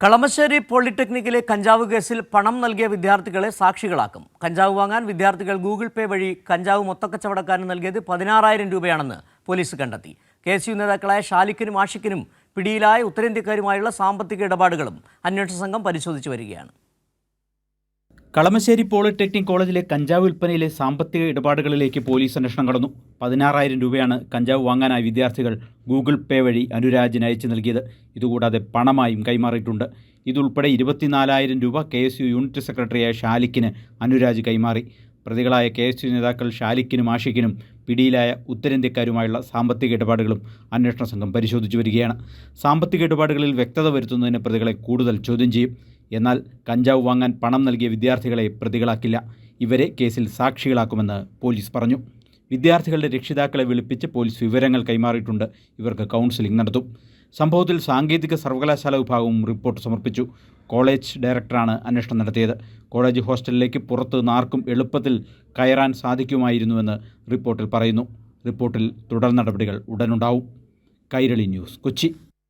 കളമശ്ശേരി പോളിടെക്നിക്കിലെ കഞ്ചാവ് കേസിൽ പണം നൽകിയ വിദ്യാർത്ഥികളെ സാക്ഷികളാക്കും. കഞ്ചാവ് വാങ്ങാൻ വിദ്യാർത്ഥികൾ ഗൂഗിൾ പേ വഴി കഞ്ചാവ് മൊത്തക്കച്ചവടക്കാരന് നൽകിയത് 16,000 രൂപയാണെന്ന് പോലീസ് കണ്ടെത്തി. KSU നേതാക്കളായ ഷാലിക്കിനും ആഷിക്കിനും പിടിയിലായ ഉത്തരേന്ത്യക്കാരുമായുള്ള സാമ്പത്തിക ഇടപാടുകളും അന്വേഷണ സംഘം പരിശോധിച്ചു വരികയാണ്. കളമശ്ശേരി പോളിടെക്നിക് കോളേജിലെ കഞ്ചാവ് വിൽപ്പനയിലെ സാമ്പത്തിക ഇടപാടുകളിലേക്ക് പോലീസ് അന്വേഷണം കടന്നു. 16,000 രൂപയാണ് കഞ്ചാവ് വാങ്ങാനായി വിദ്യാർത്ഥികൾ ഗൂഗിൾ പേ വഴി അനുരാജിന് അയച്ചു നൽകിയത്. ഇതുകൂടാതെ പണമായും കൈമാറിയിട്ടുണ്ട്. ഇതുൾപ്പെടെ 24,000 രൂപ KSU യൂണിറ്റ് സെക്രട്ടറിയായ ഷാലിക്കിന് അനുരാജ് കൈമാറി. പ്രതികളായ KSU നേതാക്കൾ ഷാലിക്കിനും ആഷിക്കിനും പിടിയിലായ ഉത്തരേന്ത്യക്കാരുമായുള്ള സാമ്പത്തിക ഇടപാടുകളും അന്വേഷണ സംഘം പരിശോധിച്ചു വരികയാണ്. സാമ്പത്തിക ഇടപാടുകളിൽ വ്യക്തത വരുത്തുന്നതിന് പ്രതികളെ കൂടുതൽ ചോദ്യം ചെയ്യും. എന്നാൽ കഞ്ചാവ് വാങ്ങാൻ പണം നൽകിയ വിദ്യാർത്ഥികളെ പ്രതികളാക്കില്ല. ഇവരെ കേസിൽ സാക്ഷികളാക്കുമെന്ന് പോലീസ് പറഞ്ഞു. വിദ്യാർത്ഥികളുടെ രക്ഷിതാക്കളെ വിളിപ്പിച്ച് പോലീസ് വിവരങ്ങൾ കൈമാറിയിട്ടുണ്ട്. ഇവർക്ക് കൗൺസിലിംഗ് നടത്തും. സംഭവത്തിൽ സാങ്കേതിക സർവകലാശാല വിഭാഗവും റിപ്പോർട്ട് സമർപ്പിച്ചു. കോളേജ് ഡയറക്ടറാണ് അന്വേഷണം നടത്തിയത്. കോളേജ് ഹോസ്റ്റലിലേക്ക് പുറത്ത് നിന്ന് ആർക്കും എളുപ്പത്തിൽ കയറാൻ സാധിക്കുമായിരുന്നുവെന്ന് റിപ്പോർട്ടിൽ പറയുന്നു. റിപ്പോർട്ടിൽ തുടർ നടപടികൾ ഉടനുണ്ടാവും. കൈരളി ന്യൂസ്, കൊച്ചി.